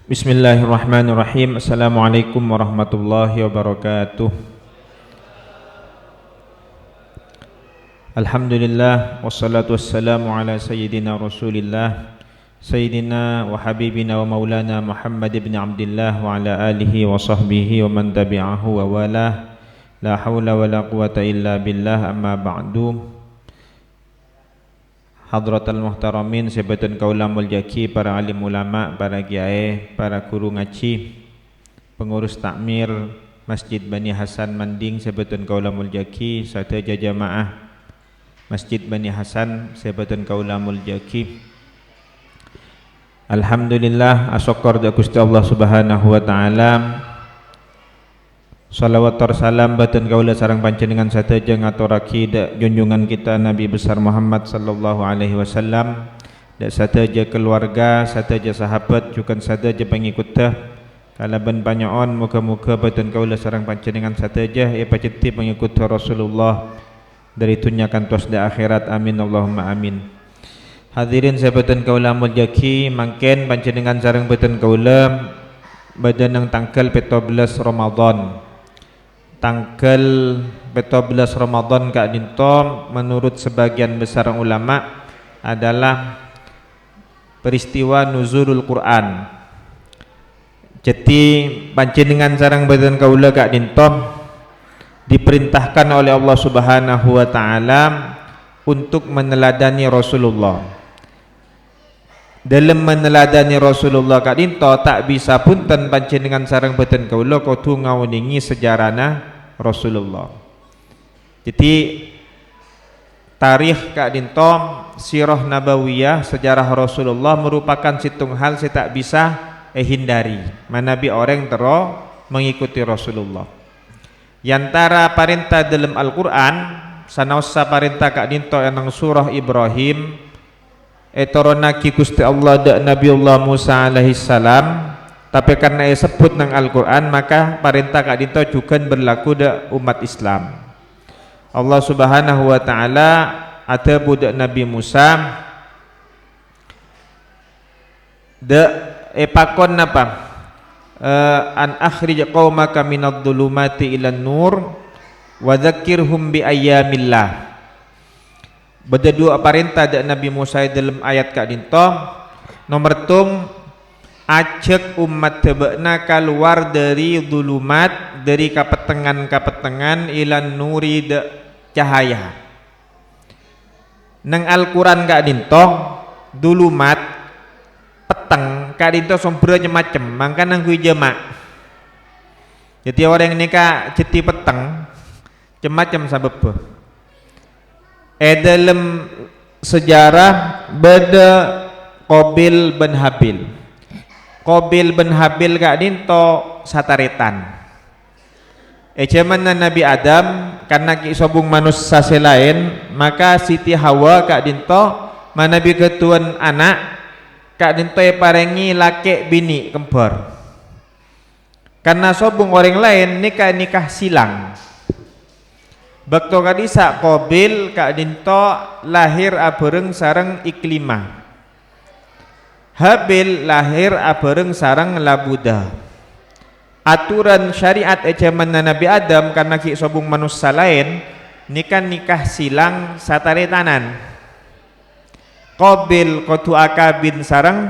Bismillahirrahmanirrahim. Assalamualaikum warahmatullahi wabarakatuh. Alhamdulillah wassalatu wassalamu ala sayyidina Rasulillah sayyidina wa habibina wa maulana Muhammad ibn Abdullah wa ala alihi wa sahbihi wa man tabi'ahu wa walah. La hawla wa la quwata illa billah, amma ba'du. Hadratal muhtaramin, sebatun kaulamul jaki, para alim ulama, para kiai, para guru ngaji, pengurus takmir Masjid Bani Hasan Manding, sebatun kaulamul jaki, sadaya jamaah Masjid Bani Hasan, sebatun kaulamul jaki. Alhamdulillah, asyukur da Gusti Allah Subhanahu wa taala. Salawat salam batun kaula sareng panjenengan sadaya ngaturake da junjungan kita Nabi besar Muhammad sallallahu alaihi wasallam, da sadaya keluarga, sadaya sahabat, juga sadaya pengikutnya kalaban panyaon. Muga-muga batun kaula sareng panjenengan sadaya paceti pengikut Rasulullah dari dunia kantos da akhirat. Amin Allahumma amin. Hadirin sahabatan kaula mulyaki, mangken panjenengan sareng batun kaula badanang tanggal 17 Ramadan. Tanggal 14 Ramadan Kak Dinto menurut sebagian besar ulama adalah peristiwa nuzulul Quran. Jadi panjenengan sareng badan kaula Kak Dinto diperintahkan oleh Allah Subhanahu wa taala untuk meneladani Rasulullah. Dalam meneladani Rasulullah Kak Dinto tak bisa punten panjenengan sareng badan kaula kudu ngawuningi sejarahna Rasulullah. Jadi tarikh Kak Dinto, sirah nabawiyah, sejarah Rasulullah merupakan situng hal saya tak bisa hindari manabi orang tero mengikuti Rasulullah. Yantara perintah dalam Al-Quran sanausa perintah Kak Dinto yang surah Ibrahim etoronaki Gusti Allah da Nabiullah Musa alaihi salam, tapi karena sebut nang Al-Quran maka perintah Kak Dinto juga berlaku da umat Islam. Allah Subhanahu wa taala ada budak Nabi Musa da pakon napa an akhrij qaumaka minadh dhulumati ilan nur wa dzakkirhum bi ayyamillah. Beda dua perintah da Nabi Musa dalam ayat Kak Dinto. Nomor tung ajak umat tebekna keluar dari dulumat, dari kapetengan ilan nuri da cahaya. Nang Al-Quran Kak Dinto dulumat peteng Kak Dinto sombrenya macem, mangka nang kui jema. Jadi orang ini Kak jeti peteng macam sabab dalam sejarah beda Qabil bin Habil. Qabil bin Habil Kak Dinto sataretan. Zaman Nabi Adam karena kisobung manusia selain, maka Siti Hawa Kak Dinto manabi ketuan anak Kak Dinto parengi laki bini kembar. Karena sobung orang lain nikah silang. Bakto kadisa Qabil Kak Dinto lahir abareng sareng Iklimah. Habil lahir abareng sareng Labuda. Aturan syariat zaman Nabi Adam karena ki sobung manusia lain nikah silang sataretanan. Qabil kudu akabin sareng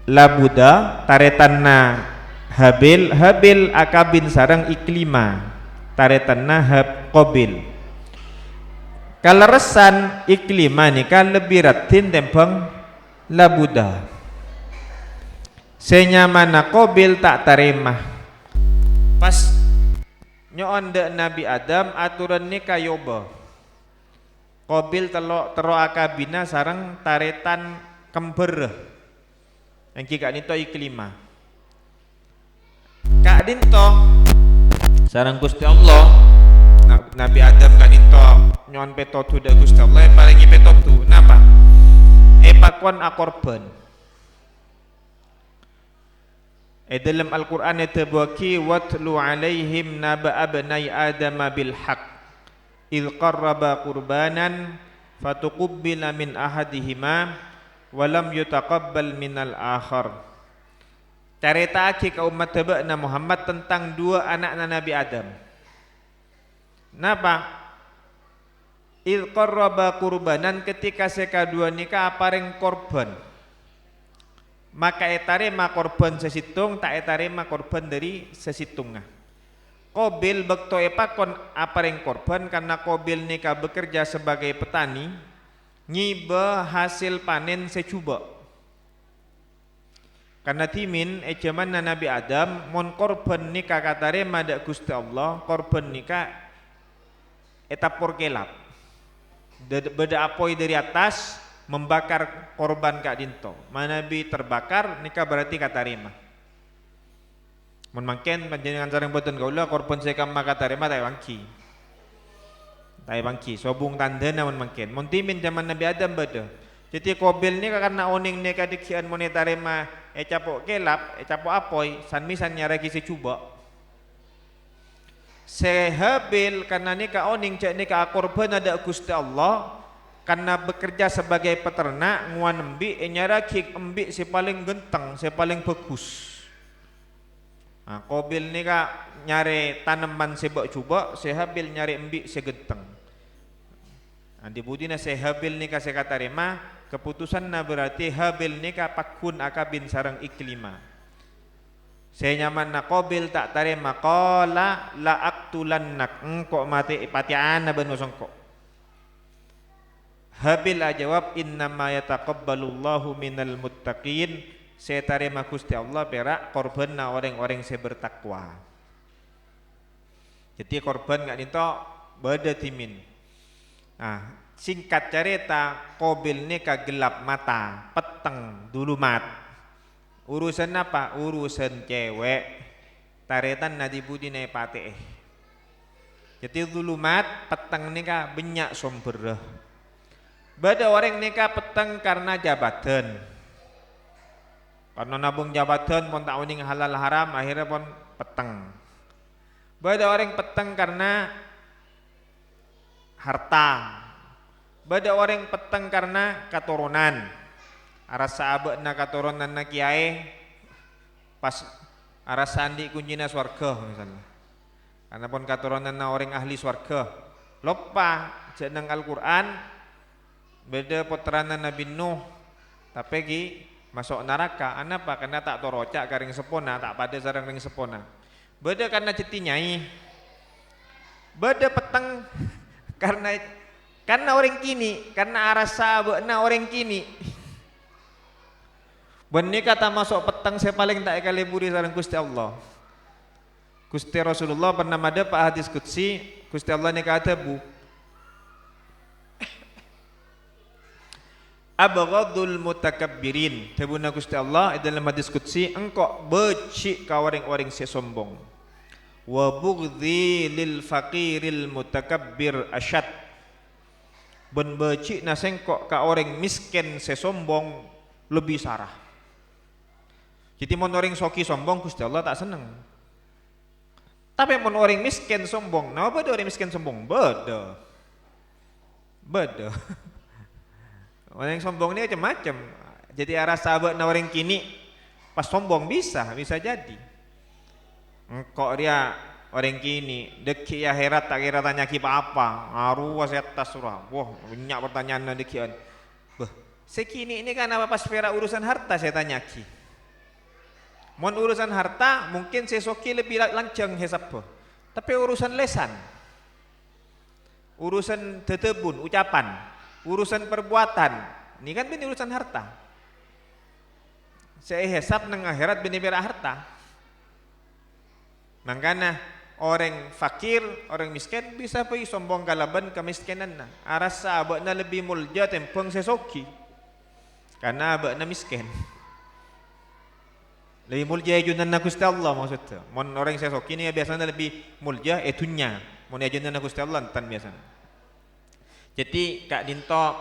Labuda taretanna Habil, Habil akabin sareng Iklimah taretanna Qabil. Kalau resan Iklimah nikah lebih ratin tembang Labuda. Senyamana Qabil tak terima. Pas nyoon de Nabi Adam aturan nikah yoba. Qabil tero akabina sareng taretan kember. Yang kika nito Iklimah. Kak Dinto sarang Gusti Allah Nabi Adam Kak Dinto nyon petotu da Gusti Allah paringi petotu napa pakon akorban dalam Al-Quran tabaki watlu alaihim naba abnai adama bil haq il qarraba qurbanan fatuqubbila min ahadihima walam yutaqabbal minal akhar Carita aki ka umat tebakna Muhammad tentang dua anak Nabi Adam. Napa? Il qarraba qurbanan, ketika seka dua nikah apareng korban. Maka etarema korban sesitung, tak etarema korban dari sesitungah. Kobil bekto epakon apareng korban karena Kobil nikah bekerja sebagai petani, nyiba hasil panen secuba. Karena timin ejaman Nabi Adam mon korban nikah katare madak Gusti Allah, korban nikah etapor kelap. Beda apoi dari atas membakar korban kak dinto. Manabi terbakar nikah berarti katarema. Mon mangken panjenengan sareng boten kaula korban sekam makatarema tai wangki. Tai wangki sobung tandana mon mangken. Mon timin zaman Nabi Adam beda. Jadi Kobil ni karena oning ni kadikian monetarema capok kelap, capok apoi, sanmisan nyaraki secuba. Sehabil karena ni ka oning cak ni ka korban ada Gusti Allah karena bekerja sebagai peternak nguan embik nyaraki embik si paling genteng, si paling bagus. Nah, Kobil ni ka nyari tanaman sebak cuba, Sehabil nyari embik segenteng. Nah, dibudina Sehabil ni ka sekatarema keputusan na berarti Habil nikah pakun akabin sarang iklima. Saya nyaman na Kobil tak tarima qala la aqtulannak, engkau mati ipatian na benusongko. Habil jawab innama yataqabbalullahu minal muttaqin, saya tarima Gusti Allah perak korban na orang-orang saya bertakwa. Jadi korban enggak dinto beda timin. Nah, singkat cerita Kobil ini kagelap mata, peteng dulu mat. Urusan apa? Urusan cewek. Taretan nadi budi ne pate. Jadi dulu mat, peteng nikah banyak somber. Bada orang nikah peteng karena jabatan. Karena nabung jabatan pun tak uning halal haram, akhirnya pun peteng. Bada orang peteng karena harta. Bada orang peteng karena katurunan. Arasa abekna katurunan na kiai pas arasa andi kunjina swarga misalnya. Karena pun katurunan na orang ahli swarga. Lupa jeneng Al-Qur'an beda putrana Nabi Nuh tapi gi masuk neraka. Anapa? Karena tak torocak garing sepona, tak pada sarang ring sepona. Beda karena ceti nyai. Beda peteng karena orang kini, karena arasa abekna orang kini. Benih kata masuk petang saya paling tak kali buri sareng Gusti Allah. Gusti Rasulullah pernah ada pak hadis qudsi, Gusti Allah ni kata bu. Abghadul mutakabbirin. Tabuna Gusti Allah dalam hadis qudsi, engkau benci ka orang-orang sesombong. Wa bughdhi lil faqiril mutakabbir asyad. Ben benci nasengkok ka orang miskin sesombong lebih sarah. Jadi mon orang soki sombong Gusti Allah tak seneng. Tapi mon orang miskin sombong, nah apa orang miskin sombong? Beda. Orang sombong ini macam-macam. Jadi arah sahabat na orang kini pas sombong bisa jadi. Engkau dia orang kini deki akhirat tak kira tanya ki apa? Aruh setas surah. Wah, banyak pertanyaan na dekian. Beh, sekini ini kan apa pas pera urusan harta saya tanya ki. Mon urusan harta mungkin sesoki lebih lancang hesap. Tapi urusan lesan, urusan tetebun, ucapan, urusan perbuatan, ini kan bini urusan harta. Saya hesap nang akhirat bini pera harta. Makanya orang fakir, orang miskin bisa pergi sombong kalaban kemiskinan na. Arasa abakna lebih mulja tempong sesoki. Karena abakna miskin. Lebih mulja ajunan na Gusti Allah maksudnya. Mon orang sesoki ni biasanya lebih mulja etunya. Mon ajunan na Gusti Allah entan biasanya. Jadi kak dinto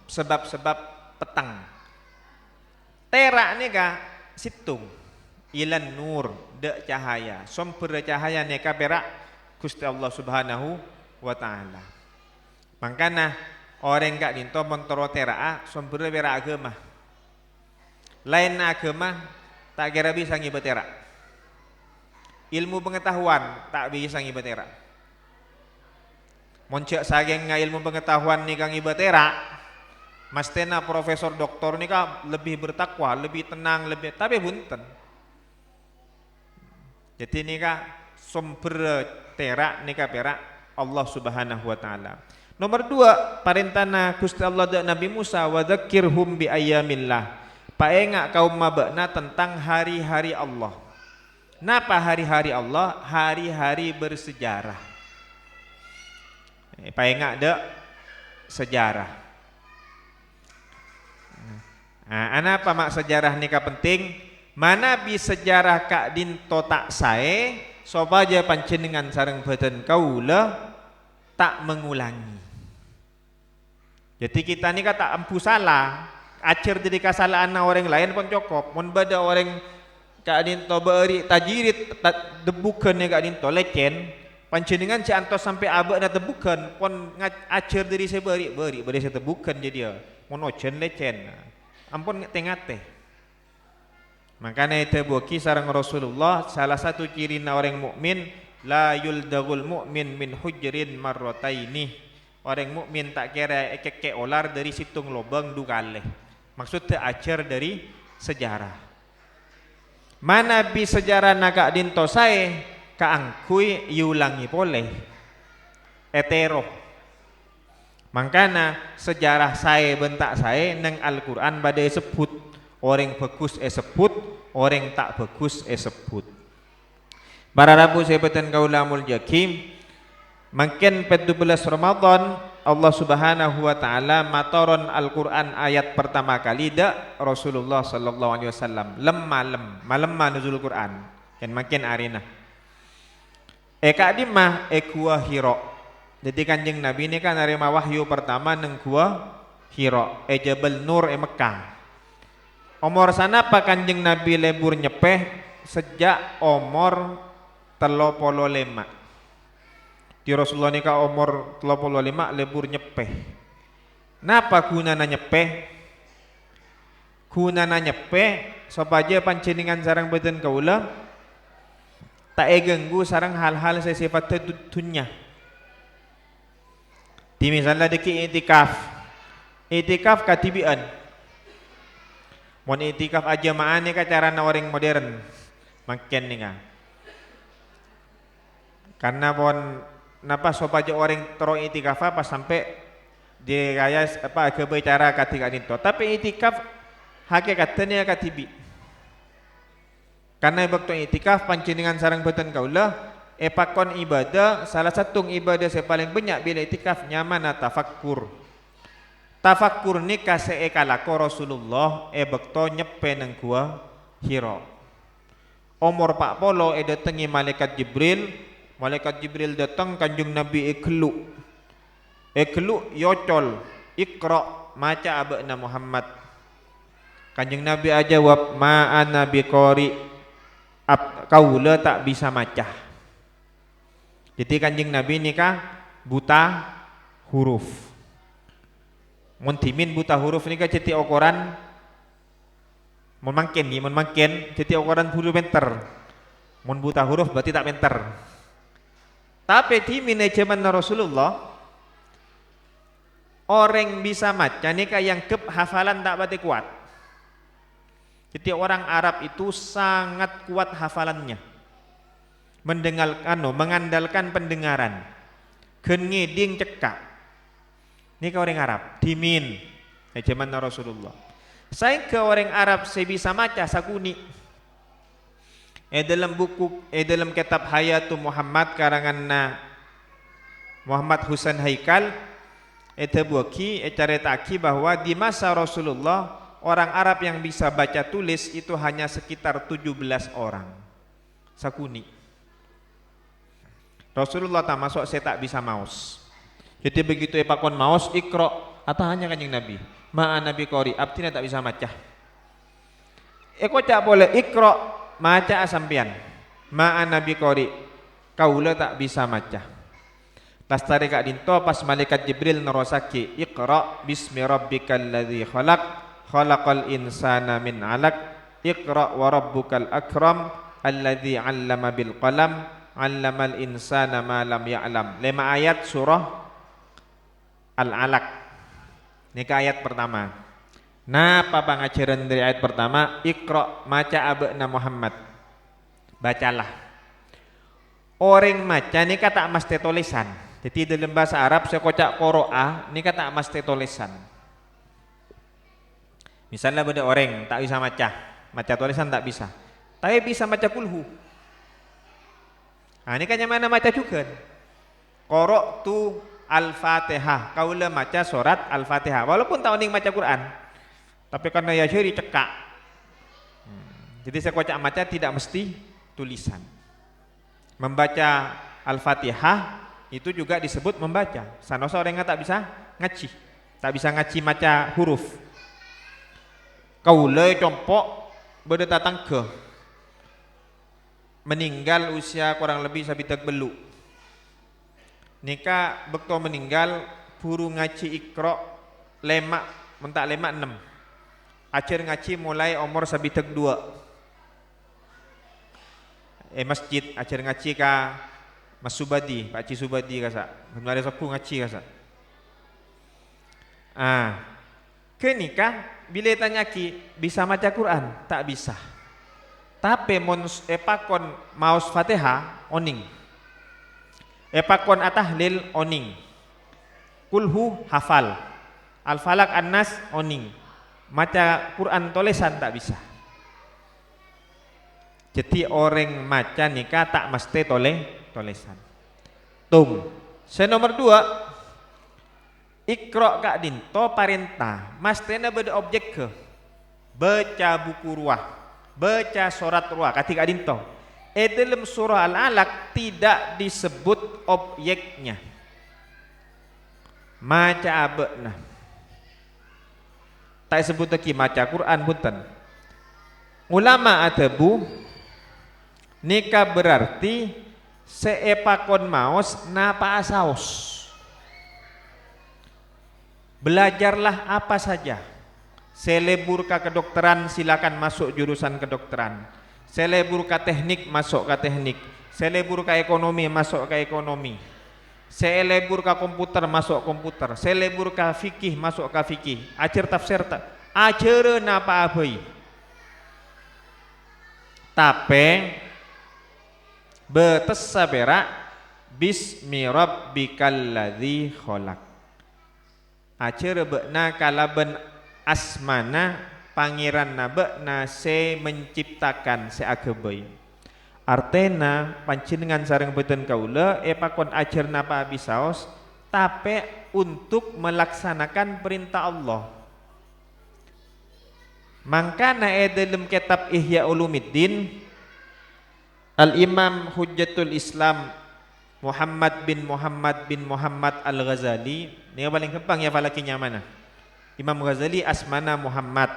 sebab-sebab petang. Terak ni kak situng. Ilan nur de cahaya. Sumber cahaya ni kak berak Gusti Allah Subhanahu wa taala. Makanya orang kak dinto montoro terak sumber berak agama. Lain agama tak kira bisa ngibatera. Ilmu pengetahuan tak bisa ngibatera. Moncek sageng ilmu pengetahuan ni kang ibatera, mastena profesor doktor ni ka lebih bertakwa, lebih tenang, lebih tapi bunten. Jadi ni ka sumber tera ni ka perak Allah Subhanahu wa taala. Nomor 2, parentana Gusti Allah dan Nabi Musa wa dzakirhum bi ayyamillah. Paenga kaum mabakna tentang hari-hari Allah. Napa hari-hari Allah? Hari-hari bersejarah. Paenga de sejarah. Nah, apa mak sejarah ni ka penting? Mana bi sejarah kak dinto tak sae, sobaja pancenengan sareng badan kaula tak mengulangi. Jadi kita ni kata ampu salah, acer jadi kesalahan orang lain pun cukup. Mun bada orang kak dinto beuri tajirit debukan ni kak dinto lecen, pancenengan si antos sampai abak na tebukan pun acer diri saya beri saya tebukan jadi ya. Mun ocen lecen. Ampun tengate. Makanya itu buki sareng Rasulullah salah satu ciri orang mukmin la yuldagul mu'min min hujrin marrataini. Orang mukmin tak kira ekek olar dari situng lobang dukale. Maksudnya ajar dari sejarah. Mana bi sejarah naga dinto sae kaangkui yulangi boleh. Etero. Mangkana sejarah sae bentak sae neng Al-Qur'an badai sebut. Orang bagus sebut, orang tak bagus sebut. Bararabu sebatan kaulamul jakim. Makin 17 Ramadan Allah Subhanahu wa taala matoron Al-Qur'an ayat pertama kali dak Rasulullah sallallahu alaihi wasallam malam nuzul Qur'an kan makin arina kak dimah gua Hira. Jadi Kanjeng Nabi ini kan nerima wahyu pertama nang gua Hira Jabal Nur Mekah. Umur sana apa Kanjeng Nabi lebur nyepeh sejak umur 35. Di Rasulullah ni ka umur 35 lebur nyepeh. Napa gunana nyepeh? Gunana nyepeh supaya panceningan sarang badan kaula tak ganggu sarang hal-hal sifat dunya. Di misalnya deki itikaf katibian. Mon itikaf aja maane ka cara na orang modern. Makin ni ka. Karena pon napa supaya orang tero itikaf apa sampai di kaya apa kebicara ketika itu. Tapi itikaf hakikatnya katibi. Karena waktu itikaf pancingan sarang batan kaula pakon ibadah salah satu ibadah saya paling banyak bila itikaf nyaman tafakkur. Tafakkur ni kase kalako Rasulullah bekto nyepe nang gua Hira. Umur 40 datangi malaikat Jibril. Malaikat Jibril datang Kanjeng Nabi iklu yocol ikra maca abana Muhammad. Kanjeng Nabi ajawab ma ana biqari kaula tak bisa maca. Jadi Kanjeng Nabi nikah buta huruf. Mun timin buta huruf nikah ceti ukuran mun mangken ceti ukuran huruf pinter. Mun buta huruf berarti tak pinter. Tapi di manajemen Rasulullah orang bisa maca nika yang hafalan tak berarti kuat. Jadi orang Arab itu sangat kuat hafalannya. Mengandalkan pendengaran. Ngeding cekak. Nika orang Arab dimin zaman Rasulullah. Saya ke orang Arab saya bisa maca sakuni. Dalam kitab Hayatu Muhammad karangan Muhammad Husain Haikal buaki caritaki bahwa di masa Rasulullah orang Arab yang bisa baca tulis itu hanya sekitar 17 orang sakuni. Rasulullah tak masuk saya tak bisa maus. Jadi begitu pakon maus ikra atau hanya Kanjeng Nabi ma'a nabi qori abtina tak bisa maca. Tak boleh ikra maca asampian ma'an nabi qori kaula tak bisa maca. Lastari kak dinto pas malaikat Jibril nerosaki iqra bismi rabbikal ladzi khalaqal insana min 'alaq Iqra wa rabbukal akram alladzi 'allama bil qalam 'allamal insana ma lam ya'lam. 5 ayat surah Al-Alaq. Ini ayat pertama. Napa pangajaran dari ayat pertama? Iqra, maca abena Muhammad. Bacalah. Orang maca ini kata mesti tulisan. Jadi dalam bahasa Arab saya kocak qiraah ini kata mesti tulisan. Misalnya ada orang tak bisa maca tulisan tak bisa, tapi bisa maca kulhu. Nah ini kan yang mana maca juga. Qara'tu al-Fatihah, kaulah maca surat al-Fatihah. Walaupun tahu ning maca Quran, tapi karena ya syari cekak. Jadi saya kocak maca tidak mesti tulisan. Membaca al-Fatihah itu juga disebut membaca. Sanosa orang tak bisa ngaji, tak bisa ngaji maca huruf. Kaula compok beda datang ke meninggal usia kurang lebih sabitak belu. Nika bekto meninggal buru ngaji Iqra lemak mentak lemak 6. Ajar ngaji mulai umur sabitak 2. Masjid ajar ngaji ka Mas Subadi, Pak Ci Subadi kasa. Kemarin aku ngaji kasa. Kenikah bila tanya ki bisa maca Quran tak bisa. Tapi mon epakon maus Fatihah oning. Epakon atahlil oning. Kulhu hafal. Al-Falaq An-Nas oning. Maca Quran tulisan tak bisa. Jadi orang maca nikah tak mesti tulisan. Nomor 2 Iqra kak dinto parentah mastena beda objek ke baca buku ruah, baca surat ruah ketika dinto. Dalam surah Al-Alaq tidak disebut objeknya. Maca abena. Tak disebut lagi maca Quran punten. Ulama adabu nikah berarti seepakon maos napa asaos. Belajarlah apa saja. Selebur ka kedokteran silakan masuk jurusan kedokteran. Selebur ka teknik masuk ka teknik. Selebur ka ekonomi masuk ka ekonomi. Selebur ka komputer masuk komputer. Selebur ka fikih masuk ka fikih. Ajar tafsir ajar napa abai. Tapi betes sabera bismi rabbikal ladzi khalaq. Acara bekna kalaban asmana pangeran nabekna se menciptakan se agebai. Artena pancingan sareng beten kaula epakon ajar napa bisaos tapi untuk melaksanakan perintah Allah. Mangkana dalam kitab Ihya Ulumuddin Al-Imam Hujjatul Islam Muhammad bin Muhammad Al-Ghazali. Ini paling gampang ya falakinya mana? Imam Ghazali asmana Muhammad,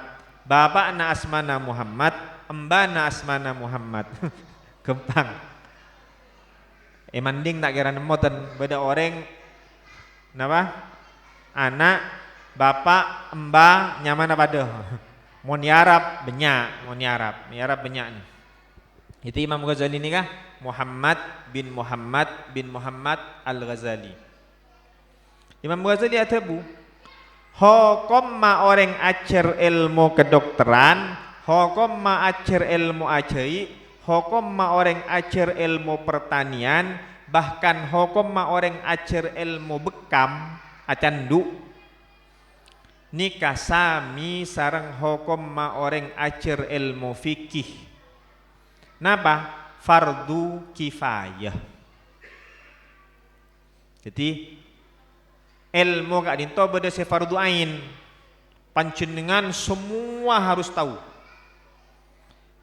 bapakna asmana Muhammad, embana asmana Muhammad. Gampang. Manding tak kira nemoten beda orang napa? Anak, bapak, emba nyamana pada. Mon yarab benyak, mon yarab benyak nih. Itu Imam Ghazali ini kah? Muhammad bin Muhammad Al-Ghazali. Imam Ghazali atabu hukum ma orang ajar ilmu kedokteran, hukum ma ajar ilmu ajai, hukum ma orang ajar ilmu pertanian, bahkan hukum ma orang ajar ilmu bekam acandu nikah sami sareng hukum ma orang ajar ilmu fikih. Napa? Fardu kifayah. Jadi ilmu kak dinto beda se fardu ain. Panjenengan semua harus tahu.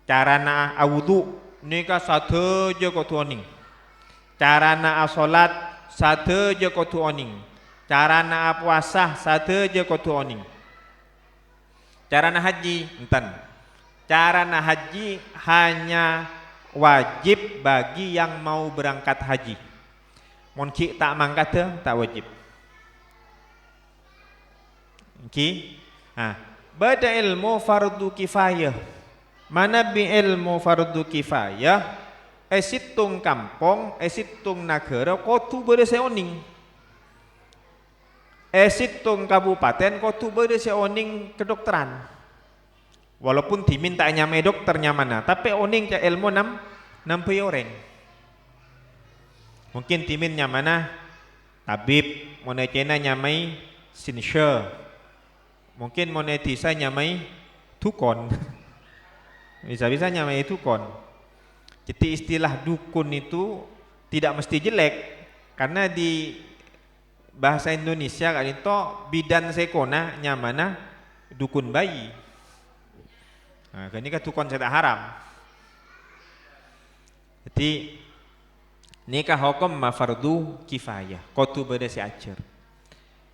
Carana awudu nika sadeja kudu oning. Carana salat sadeja kudu oning. Carana puasa sadeja kudu oning. Carana haji enten. Carana haji hanya wajib bagi yang mau berangkat haji. Mun ki tak mangkat tak wajib. Ki, beda ilmu fardu kifayah. Mana bi ilmu fardu kifayah situng kampung situng nagara kudu beure seoning situng kabupaten kudu beure seoning kedokteran walaupun diminta nyamai dokternya mana tapi oning ke ilmu nampai orang mungkin diminnya mana tabib monecena nyamai sinshe mungkin monetisa nyamai dukun bisa-bisa nyamai dukun. Jadi istilah dukun itu tidak mesti jelek karena di bahasa Indonesia kan itu bidan sekona nyamana dukun bayi. Nah, ini kan dukun saya haram. Jadi nikah hukum fardu kifayah. Kudu beda si ajar.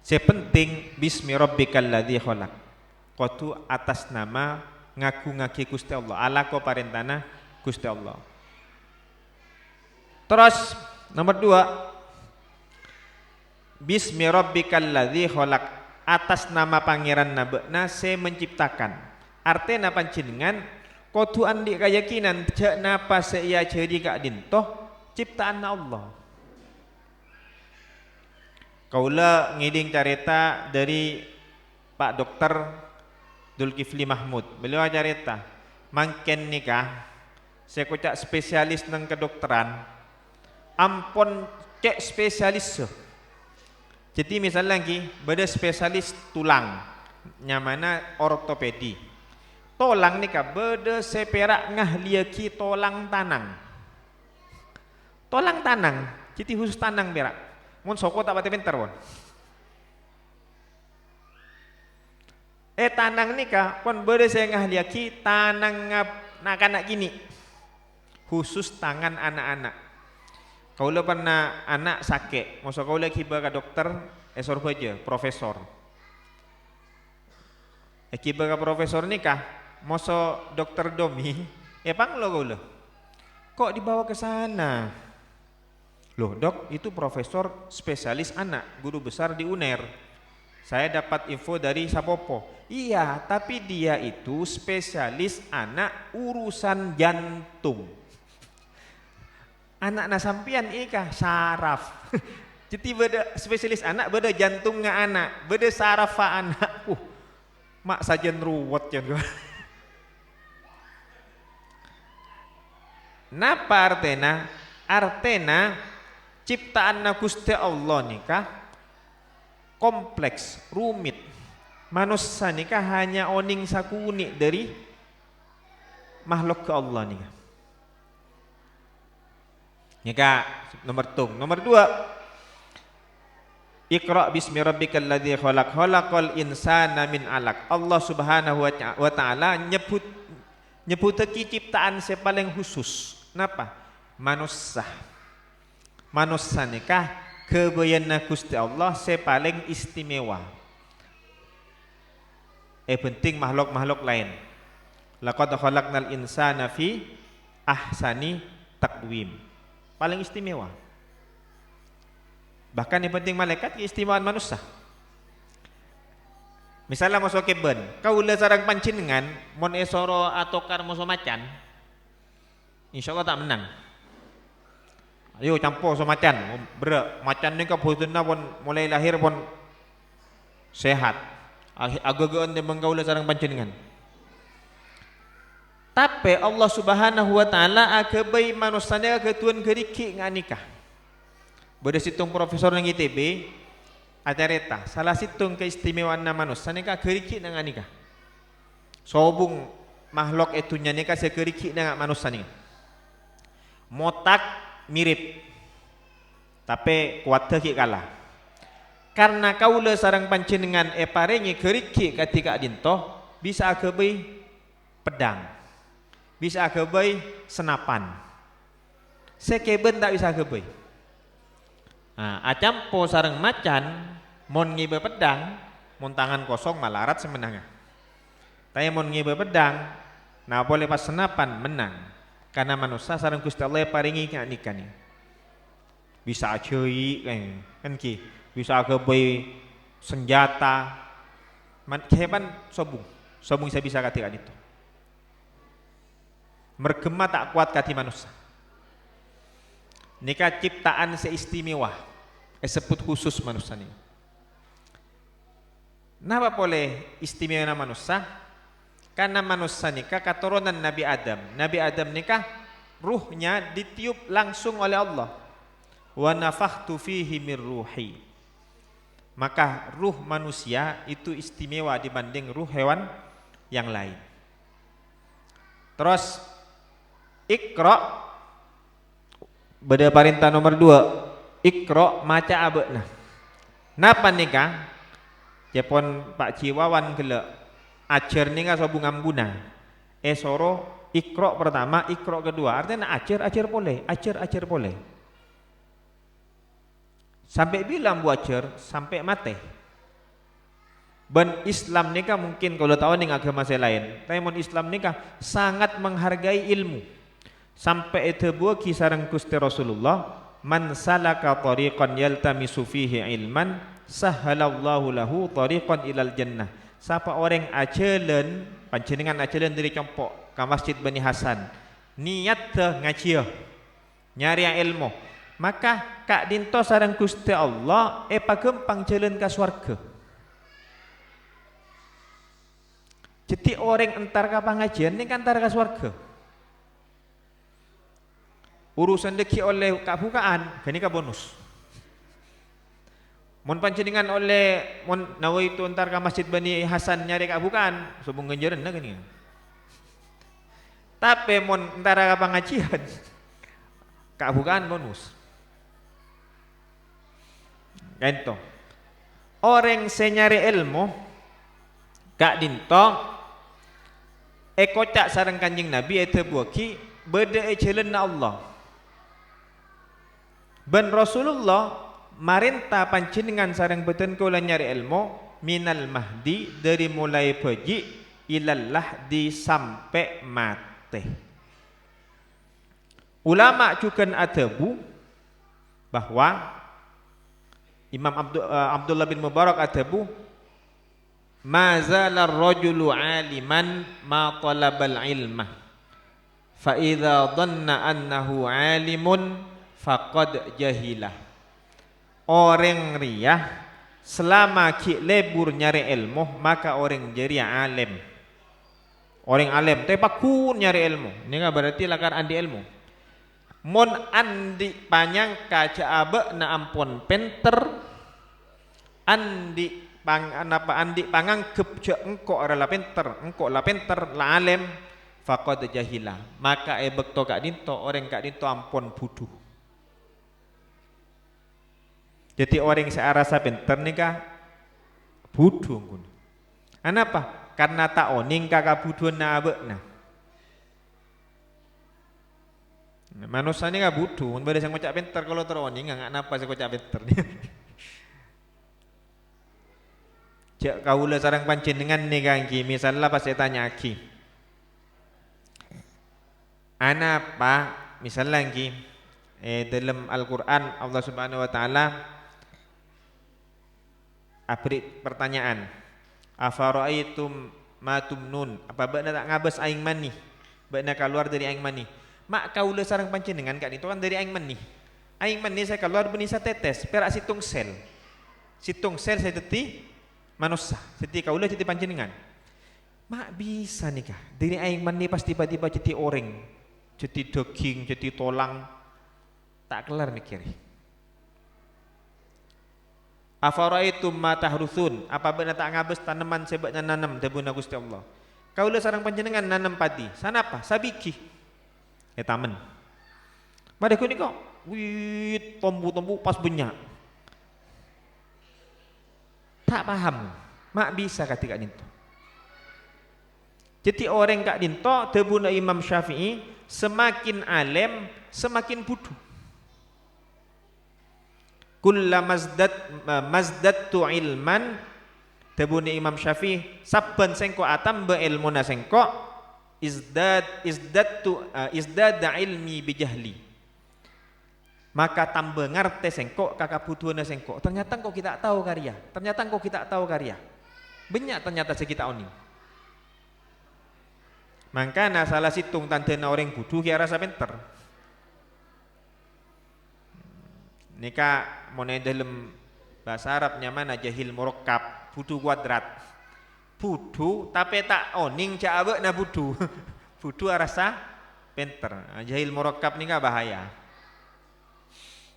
Sepenting bismi rabbikal ladzi khalaq. Kudu atas nama ngaku-ngaki Gusti Allah. Ala ko parentana Gusti Allah. Terus nomor 2 bismi rabbikal ladzi khalaq atas nama pangeran nabena se menciptakan artinya panjenengan kudu andi keyakinan jak napa se ia jadi kak dintoh ciptaan Allah. Kaula ngiding carita dari Pak Dokter Zulkifli Mahmud. Beliau carita mangken nikah saya kocak spesialis nang kedokteran ampun cek spesialis jadi misalnya lagi beda spesialis tulang nyamana ortopedi tolang nih kah beda seperak ngahliaki tolang tanang jadi khusus tanang berak mun soko tak pati pinter pun tanang nih kah pun beda saya ngahliaki tanang nak gini khusus tangan anak-anak. Kaulah pernah anak sakit, masa kaulah kiba ke dokter, sorba aja, profesor. Kiba ke profesor nikah, masa dokter domi, panglo kaulah. Kok dibawa ke sana? Loh dok, itu profesor spesialis anak, guru besar di UNER. Saya dapat info dari Sapopo. Iya, tapi dia itu spesialis anak urusan jantung. Anak nasampian ikah saraf. Jadi beda spesialis anak beda jantungnya anak, beda saraf anak. Mak sajen ruwet ya gua. Napa artena? Artena ciptaan Gusti Allah nikah kompleks, rumit. Manusia nikah hanya oning sakuni dari makhluk ke Allah nikah. Nikah nomor 2 Iqra bismi rabbikal ladzi khalaq khalaqal insana min alaq. Allah Subhanahu wa taala nyebutake ciptaan se paling khusus. Napa? Manusia nikah kebayana Gusti Allah se paling istimewa. Penting makhluk-makhluk lain. Laqad khalaqnal insana fi ahsani taqwim. Paling istimewa. Bahkan yang penting malaikat keistimewaan manusia. Misalnya masuk keben, kaula sarang pancingan mon esoro atokar moso macan. Insyaallah tak menang. Ayo campur so macan, macan ni kabutuna pun mulai lahir pun sehat. Agak-agaan dia mengkaula sarang pancingan. Tapi Allah Subhanahu wa taala agabai manusia ketuan geriki nganikah. Beda situng profesor nang ITB acareta salah situng keistimewaan manusia nikah geriki nang nganikah. Sobung makhluk itu nikah se geriki nang manusia nih. Motak mirip. Tapi kuat ki kalah. Karena kaula sarang panjenengan parengi geriki ketika dintoh bisa agabai pedang. Bisa agebai senapan. Sekeben tak bisa agebai. Nah, acampo sareng macan mon ngibe pedang, mon tangan kosong malarat semenangnya. Tapi mon ngibe pedang, nah boleh pas senapan menang. Karena manusia sareng Gusti Allah paringi nikani. Bisa ajoi kan ki, bisa agebai senjata. Heban sobung saya bisa katakan itu. mergema tak kuat kati manusia. Nika ciptaan seistimewa, sebut khusus manusia ni. Napa boleh istimewa manusia? Karena manusia nika keturunan Nabi Adam. Nabi Adam nika ruhnya ditiup langsung oleh Allah. Wa nafakhtu fihi min ruhi. Maka ruh manusia itu istimewa dibanding ruh hewan yang lain. Terus Iqra, beda perintah nomor 2, Iqra maca abekna. Napa nika? Jepon Pak Ciwawan gele ajar nika sobungam guna. Soro Iqra pertama, Iqra kedua. Artinya ajar boleh, ajar boleh. Sampai bilang bu ajar sampai mati. Ben Islam nikah mungkin kalau tahu nih agama saya lain. Tapi Islam nikah sangat menghargai ilmu. Sampai itu buah kisarang Gusti Rasulullah, man salaka tariqan yaltamisu fihi ilman, sahhalallahu lahu tariqan ilal jannah. Siapa orang ajalan, panjenengan ajalan dari compok ke Masjid Bani Hasan, niat ngaji, nyari ilmu, maka kak dinto sarang Gusti Allah pagempang jalan ke swarga. Jadi orang entar ke pengajian ini kan entar ke swarga. Urusan deki oleh kak bukaan, gini ka bonus. Mon panjenengan oleh mon nawaitu entar ke Masjid Bani Hasan nyari kak bukaan, subung ganjaran na gini. Tapi mon entar ke pengajian, kak bukaan bonus. Ganto. Orang senyari ilmu kak dinto kocak sareng Kanjeng Nabi eta buaki beda jalan Allah. Ben Rasulullah marintah panjenengan sareng beten kula nyari ilmu minal mahdi dari mulai peji ilal lahdi sampai mati. Ulama juga adabu bahwa Imam Abdullah bin Mubarak adabu mazalar rajulu aliman ma talabal ilmah fa idza dhanna annahu alimun faqad jahilah. Orang riyah selama ki lebur nyari ilmu maka orang jadi alim. Orang alim tapi pakun nyari ilmu. Ini berarti lakar andi ilmu. Mon andi panjang kaca abe na ampun penter andi andi panganggep je engkau adalah pinter, engkau lah pinter lah alim faqad jahilah. Maka bekto kak dinto orang kak dinto ampun buduh. Jadi orang searasa pinter nikah buduh kun. Kenapa? Karena tak oning kakak buduh na abekna. Manusia ni gak buduh, pada saya ngocak pinter kalau teroning nggak napa saya ngocak pinter ni. Cak kaulah sarang panjenengan nih kangki, misalnya pas saya tanya ki, apa misalnya ki dalam Al-Quran Allah Subhanahu Wa Taala beri pertanyaan, afara'aitum ma tumnun, apa benar tak ngabas aing mani, benar keluar dari aing mani. Mak kaulah sarang panjenengan kan itu kan dari aing mani saya keluar benisa tetes perak situng sel saya teti manusia seti kaulah jadi panjenengan. Mak bisa nikah dari aing mani pas tiba-tiba jadi orang, jadi daging, jadi tolang, tak kelar mikir. Afara'aitum ma tahrusun, apa benar tak ngabes tanaman sebabnya nanam debuna Gusti Allah. Kaulah sarang panjenengan nanam padi, sana apa? Sabiki. Taman. Madeko ni kok, wih tombu-tombu pas banyak. Tak paham, mak bisa ketika itu. Jadi orang kak dinto debuna Imam Syafi'i semakin alim semakin bodoh. Kullama mazdadtu ilman debuna Imam Syafi'i sabban sengko atam be ilmuna sengko izdada ilmi bijahli. Maka tambah ngarte sengko kakak butuhna sengko. Ternyata kok kita tahu karya. Banyak ternyata sekita oni. Mangkana salah situng tandena orang bodoh ki rasa pinter. Nika monai dalam bahasa Arabnya mana jahil murakkab, bodoh kuadrat. Bodoh tapi tak oning cak abe na bodoh. Bodoh rasa pinter. Jahil murakkab nika bahaya.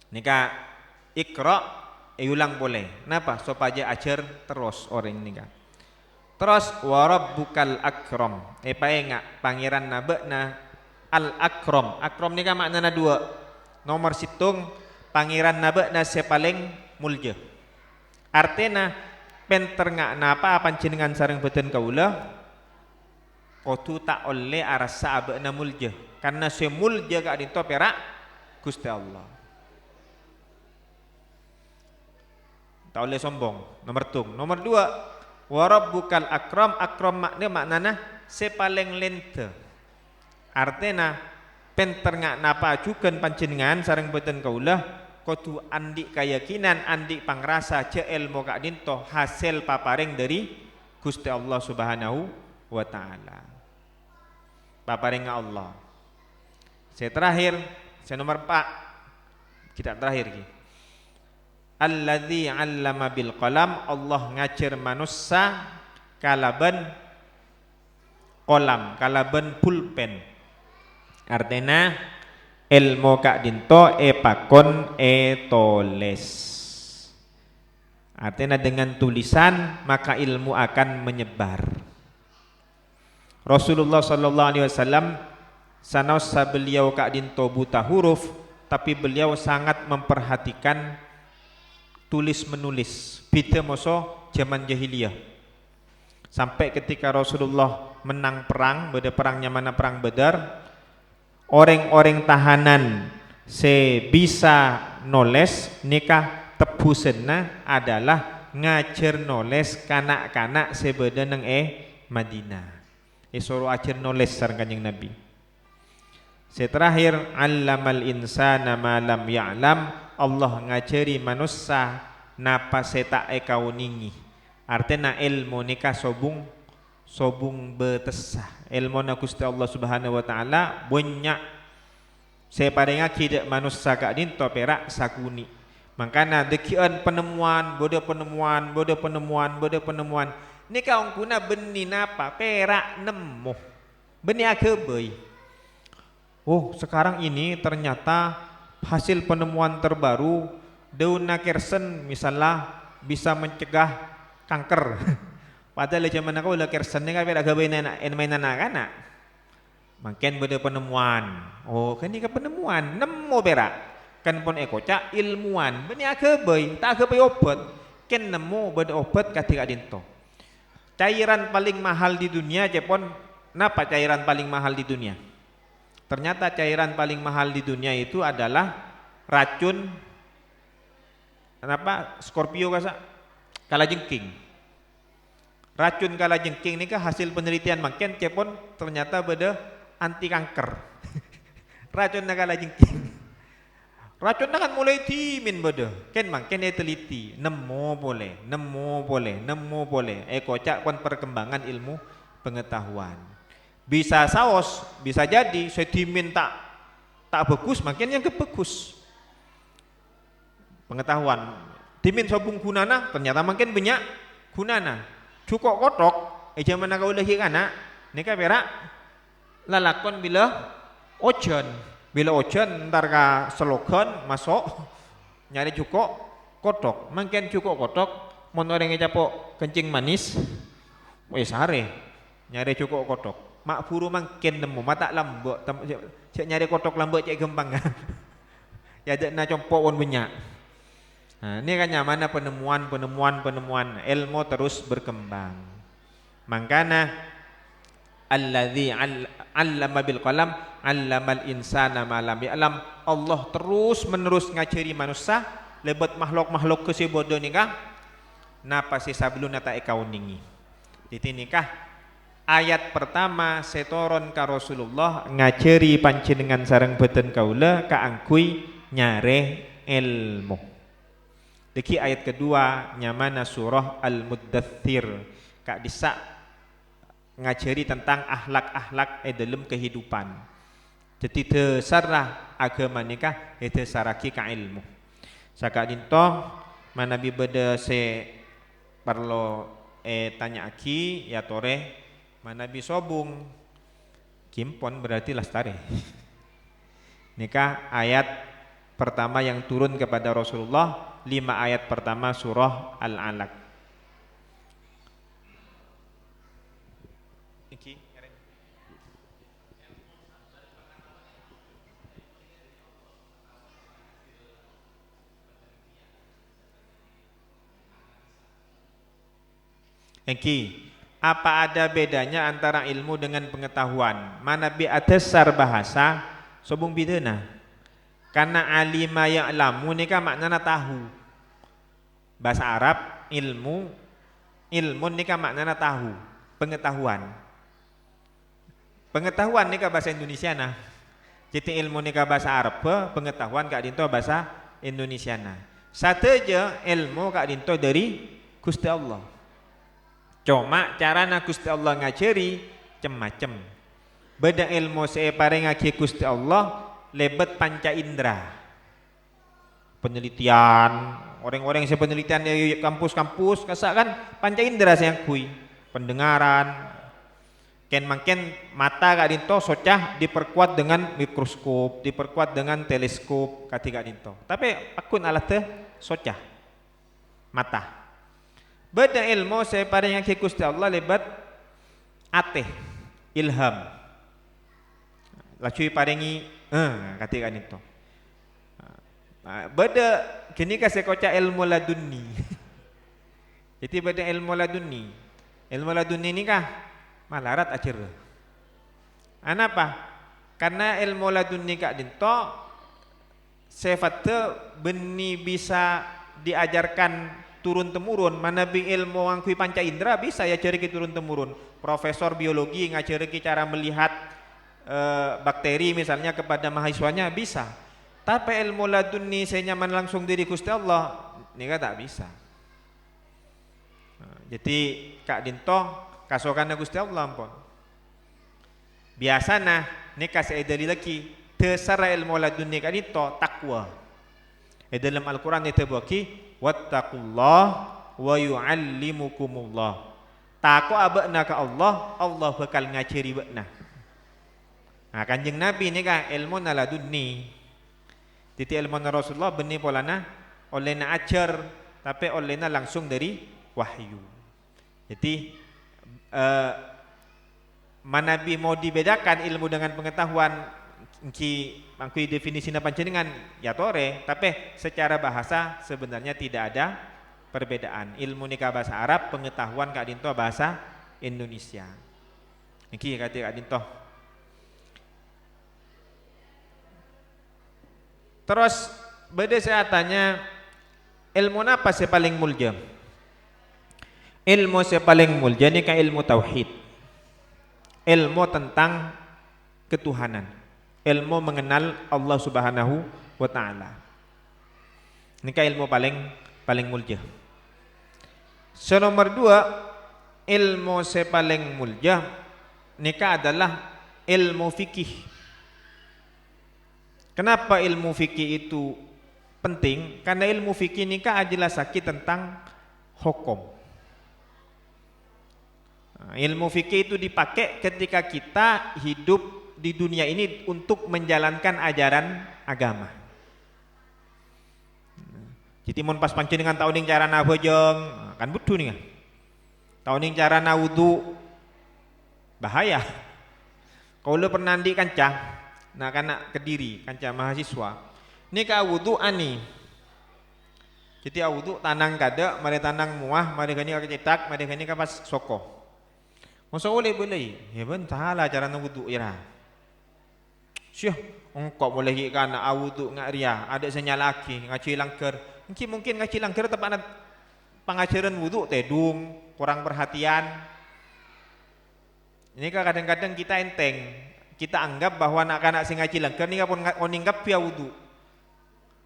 Nika ikra ulang boleh. Kenapa? Supaya ajar terus orang nika. Terus warabbukal akram. Paenga pangeran nabekna al akram. Akram nika maknana dua. Nomor situng pangeran nabekna se paling mulja. Artinya penter ngak napa panjenengan sareng beten kaula kotu tak oleh arasa abekna mulja. Karena se mulja gak dinto perak Gusti Allah. Tak oleh sombong. Nomor tung. Nomor dua, warabbukal akram. Akram maknana se paling lente. Artinya penter ngak napa ajukan panjenengan sareng beten kaulah kotu andik keyakinan andik pangrasa ce ilmu kak dinto hasil paparing dari Gusti Allah Subhanahu wa taala. Paparing Allah. Saya terakhir, saya nomor 4. Kita terakhir ki. Alladzi 'allama bil qalam. Allah ngajar manusia kalaban kolam, kalaban pulpen. Artinya ilmu kak dinto pakon toles. Artinya dengan tulisan maka ilmu akan menyebar. Rasulullah sallallahu alaihi wasallam sanosa beliau kak dinto buta huruf, tapi beliau sangat memperhatikan tulis menulis. Beda moso zaman jahiliyah. Sampai ketika Rasulullah menang perang, pada perangnya mana perang Badar, orang-orang tahanan se bisa noles nikah tebusenna adalah ngajar noles kanak-kanak sebeda nang Madinah. Suruh ajar noles sareng Kanjeng Nabi. Terakhir, allamal insana ma lam ya'lam. Allah ngajari manusia napa setak kauningi. Artinya ilmu nikah sobung betesah. Ilmu na Gusti Allah Subhanahu wa taala banyak. Saya paringa kidak manusia kak dinto perak sakuni. Makana dekian penemuan, bodo penemuan. Nikah ongkuna beni napa perak nemu. Beni akebeuy. Oh, sekarang ini ternyata hasil penemuan terbaru daun kersen misalnya bisa mencegah kanker. Padahal zaman aku udah kersen ni kan beda mainan anak. Makin beda penemuan. Oh, kan ini penemuan nemu berak. Kan pun ekocak ilmuwan. Beni akebeuy, tak akebeuy obat. Ken nemu beda obat katika dinto. Cairan paling mahal di dunia Jepon. Napa cairan paling mahal di dunia? Ternyata cairan paling mahal di dunia itu adalah racun Scorpio kalajengking. Racun kalajengking ini hasil penelitian makin Jepon ternyata beda anti kanker. Racun kalajengking. Racun kan mulai timin beda. Ken makin teliti nemu boleh. Kocak kon perkembangan ilmu pengetahuan. Bisa saos, bisa jadi sedimen tak bagus, makin yang kebagus. Pengetahuan. Dimin sobung gunana, ternyata makin banyak gunana. Cukup kotok, zaman kau lagi kana, nika berak lalakon bila ojan ntar ka slogan masuk nyari cukup kotok, makin cukup kotok, mon orang capok kencing manis, wes sare nyari cukup kotok. Mak buru makin nemu mata lambok cek nyari kotok lambok cek gempang. Ya ada na compok won banyak. Nah, ini kan nyamana penemuan ilmu terus berkembang. Makanya alladzi 'allama bil qalam 'allamal insana ma lam ya'lam. Allah terus menerus ngajari manusia lebat makhluk-makhluk kesibodo nikah napa si sablun ta ekauningi. Jadi nikah ayat pertama setoron ka Rasulullah ngajari panjenengan sareng beten kaula kaangkui nyare ilmu. Deki ayat kedua nyamana surah Al-Muddathir kak disa ngajari tentang akhlak-akhlak dalam kehidupan. Jadi dasarlah agama nikah dasaraki ka ilmu. Saka dinto manabi beda se perlu tanya aki ya tore manabi sobung kimpon berarti lastare. Nikah ayat pertama yang turun kepada Rasulullah 5 ayat pertama surah Al-Alaq. Apa ada bedanya antara ilmu dengan pengetahuan? Mana bi adasar bahasa sobung bidana. Karena alima ya'lamu ni kan maknanya tahu. Bahasa Arab ilmu ni kan maknanya tahu, pengetahuan. Pengetahuan ni kan bahasa Indonesia nah. Jadi ilmu ni kan bahasa Arab, pengetahuan kak dinto bahasa Indonesia nah. Sateja ilmu kak dinto dari Gusti Allah. Cuma carana Gusti Allah ngajari macam-macam. Beda ilmu saya paring ngaki Gusti Allah lebet panca indera. Penelitian, orang-orang yang penelitian di kampus-kampus kasak kan panca indera saya kui. Pendengaran, ken mungkin mata kak dinto socah diperkuat dengan mikroskop, diperkuat dengan teleskop katiga dinto. Tapi akun alat teh socah mata. Beda ilmu saya paring yang Gusti Allah lebat ateh ilham. Lacui paringi katikan itu. Beda kini kasih koca ilmu laduni. Jadi beda ilmu laduni. Ilmu laduni ini kah malarat acer. Anapa? Karena ilmu laduni kak dinto sifatnya beni bisa diajarkan turun temurun. Mana bi ilmu angkui panca indera bisa ya cari ki turun temurun. Profesor biologi ngajari ki cara melihat bakteri misalnya kepada mahasiswanya bisa. Tapi ilmu laduni saya nyaman langsung dari Gusti Allah ini tak bisa. Jadi kak dinto kasokan Gusti Allah ampun. Biasana ini kasih dari lagi dasar ilmu laduni kak dinto takwa. Dalam Al-Quran itu bagi wattaqullah wa yu'allimukumullah. Takwa abakna ke Allah, Allah bakal ngajari bakna. Nah, Kanjeng Nabi ni kan ilmu laduni. Titi ilmu Rasulullah benih polana olehna ajar tapi olehna langsung dari wahyu. Jadi manabi mau dibedakan ilmu dengan pengetahuan ki mangkui definisinya panjenengan ya tore, tapi secara bahasa sebenarnya tidak ada perbedaan. Ilmu nikah bahasa Arab, pengetahuan kak dinto bahasa Indonesia. Niki kati kak dinto. Terus beda saya tanya ilmu apa sih paling mulia? Ilmu yang paling mulia ni kan ilmu tauhid. Ilmu tentang ketuhanan. Ilmu mengenal Allah Subhanahu wa taala. Ini kan ilmu paling mulia. Nomor 2, ilmu yang paling mulia nikah adalah ilmu fikih. Kenapa ilmu fikih itu penting? Karena ilmu fikih nikah adalah sakit tentang hukum. Ilmu fikih itu dipakai ketika kita hidup di dunia ini untuk menjalankan ajaran agama. Jadi mun pas pancen dengan tahun cara nabojeng kan butuh nih. Tahun cara wudu bahaya. Kalau pernah di kancah, nah kana Kediri, kancah mahasiswa. Ini ka wudu ani. Jadi wudu tanang kada, mari tanang muah, mari gani ka cetak, mari gani ka pas soko. Masa boleh. Ya ben salah cara wudu ya. Syuh, engkau boleh ikan wudu ngak ria, ada senyal laki ngaci langker. Mungkin ngaci langker tepat pengajaran wudu tedung, kurang perhatian. Ini kadang-kadang kita enteng, kita anggap bahwa anak-anak sing ngaci langker ini pun oningkap via wudu.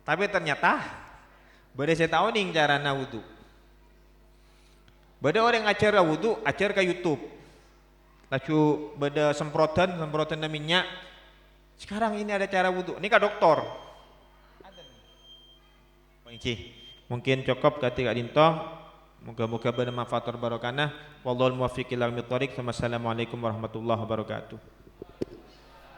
Tapi ternyata beda saya tahu nih cara wudu. Beda orang ajar wudu, ajar ke YouTube. lacu beda semprotan minyak. Sekarang ini ada cara wudu. Ini kak doktor. Mungkin cukup ketika dintong. Moga-moga bermanfaat barokah. Wallahul muwaffiq ila aqwamit thoriq. Wassalamualaikum warahmatullahi wabarakatuh.